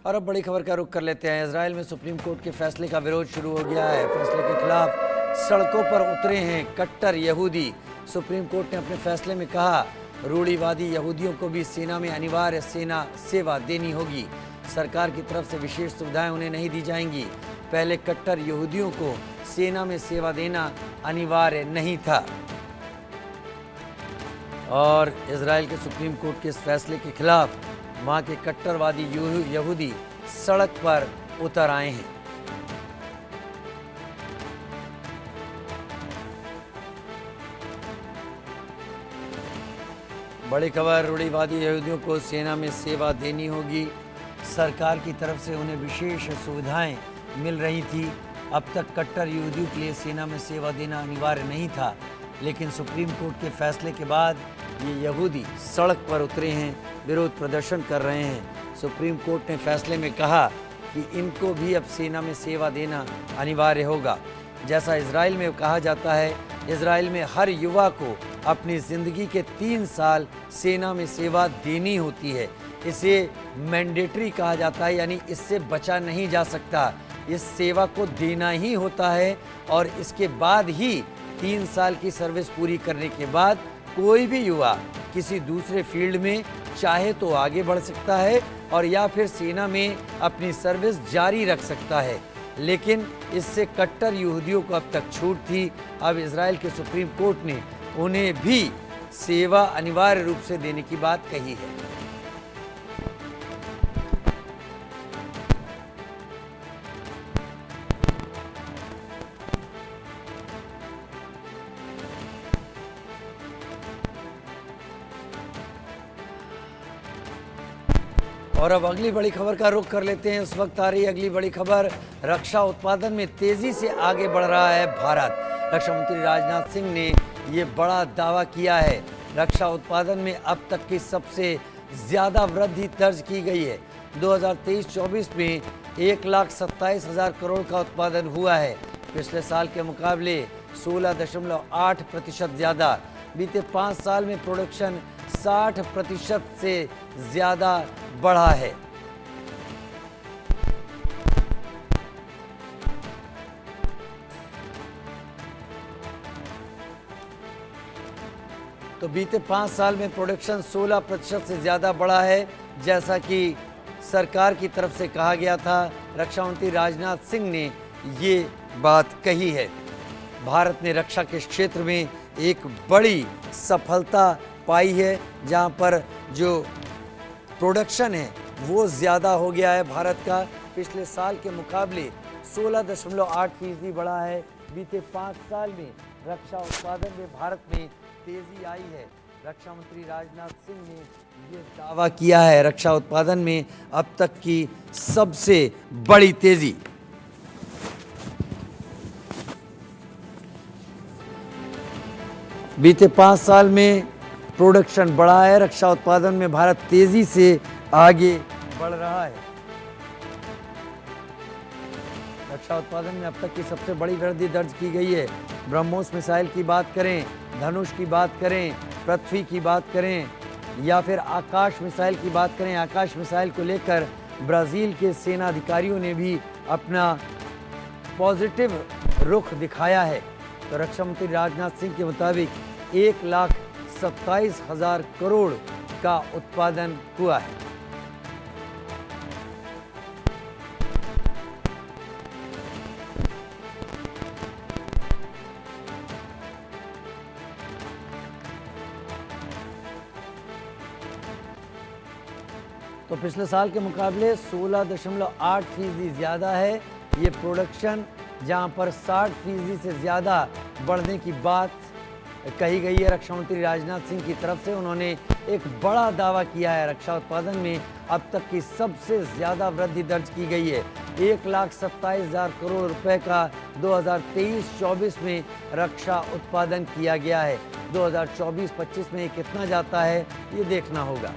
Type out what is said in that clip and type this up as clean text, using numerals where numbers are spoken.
और अब बड़ी खबर का रुख कर लेते हैं। इजराइल में सुप्रीम कोर्ट के फैसले का विरोध शुरू हो गया है। फैसले के खिलाफ सड़कों पर उतरे हैं कट्टर यहूदी। सुप्रीम कोर्ट ने अपने फैसले में कहा, रूढ़िवादी यहूदियों को भी सेना में अनिवार्य सेना सेवा देनी होगी। सरकार की तरफ से विशेष सुविधाएं उन्हें नहीं दी जाएंगी। पहले कट्टर यहूदियों को सेना में सेवा देना अनिवार्य नहीं था। और इजराइल के सुप्रीम कोर्ट के इस फैसले के खिलाफ वहां के कट्टरवादी यहूदी सड़क पर उतर आए हैं। बड़ी खबर, रूढ़िवादी यहूदियों को सेना में सेवा देनी होगी। सरकार की तरफ से उन्हें विशेष सुविधाएं मिल रही थी। अब तक कट्टर यहूदियों के लिए सेना में सेवा देना अनिवार्य नहीं था, लेकिन सुप्रीम कोर्ट के फैसले के बाद ये यहूदी सड़क पर उतरे हैं, विरोध प्रदर्शन कर रहे हैं। सुप्रीम कोर्ट ने फैसले में कहा कि इनको भी अब सेना में सेवा देना अनिवार्य होगा। जैसा इजराइल में कहा जाता है, इजराइल में हर युवा को अपनी ज़िंदगी के 3 साल सेना में सेवा देनी होती है। इसे मैंडेटरी कहा जाता है, यानी इससे बचा नहीं जा सकता। इस सेवा को देना ही होता है और इसके बाद ही 3 साल की सर्विस पूरी करने के बाद कोई भी युवा किसी दूसरे फील्ड में चाहे तो आगे बढ़ सकता है और या फिर सेना में अपनी सर्विस जारी रख सकता है। लेकिन इससे कट्टर यहूदियों को अब तक छूट थी। अब इजराइल के सुप्रीम कोर्ट ने उन्हें भी सेवा अनिवार्य रूप से देने की बात कही है। और अब अगली बड़ी खबर का रुख कर लेते हैं। इस वक्त आ रही अगली बड़ी खबर, रक्षा उत्पादन में तेजी से आगे बढ़ रहा है भारत। रक्षा मंत्री राजनाथ सिंह ने ये बड़ा दावा किया है। रक्षा उत्पादन में अब तक की सबसे ज़्यादा वृद्धि दर्ज की गई है। 2023-24 में 1,27,000 करोड़ का उत्पादन हुआ है। पिछले साल के मुकाबले 16.8% ज़्यादा। बीते 5 साल में प्रोडक्शन 60% से ज़्यादा बढ़ा है। तो बीते 5 साल में प्रोडक्शन 16% से ज़्यादा बढ़ा है, जैसा कि सरकार की तरफ से कहा गया था। रक्षा मंत्री राजनाथ सिंह ने ये बात कही है। भारत ने रक्षा के क्षेत्र में एक बड़ी सफलता पाई है, जहां पर जो प्रोडक्शन है वो ज़्यादा हो गया है। भारत का पिछले साल के मुकाबले 16.8% बढ़ा है। बीते 5 साल में रक्षा उत्पादन में भारत में तेजी आई है। रक्षा मंत्री राजनाथ सिंह ने ये दावा किया है, रक्षा उत्पादन में अब तक की सबसे बड़ी तेजी। बीते 5 साल में प्रोडक्शन बढ़ा है। रक्षा उत्पादन में भारत तेजी से आगे बढ़ रहा है। रक्षा उत्पादन में अब तक की सबसे बड़ी वृद्धि दर्ज की गई है। ब्रह्मोस मिसाइल की बात करें, धनुष की बात करें, पृथ्वी की बात करें या फिर आकाश मिसाइल की बात करें। आकाश मिसाइल को लेकर ब्राज़ील के सेना अधिकारियों ने भी अपना पॉजिटिव रुख दिखाया है। तो रक्षा मंत्री राजनाथ सिंह के मुताबिक 1,27,000 करोड़ का उत्पादन हुआ है। तो पिछले साल के मुकाबले 16.8% ज़्यादा है ये प्रोडक्शन, जहां पर 60% से ज़्यादा बढ़ने की बात कही गई है। रक्षा मंत्री राजनाथ सिंह की तरफ से उन्होंने एक बड़ा दावा किया है। रक्षा उत्पादन में अब तक की सबसे ज़्यादा वृद्धि दर्ज की गई है। 1,27,000 करोड़ रुपए का 2023-24 में रक्षा उत्पादन किया गया है। 2024-25 में कितना जाता है ये देखना होगा।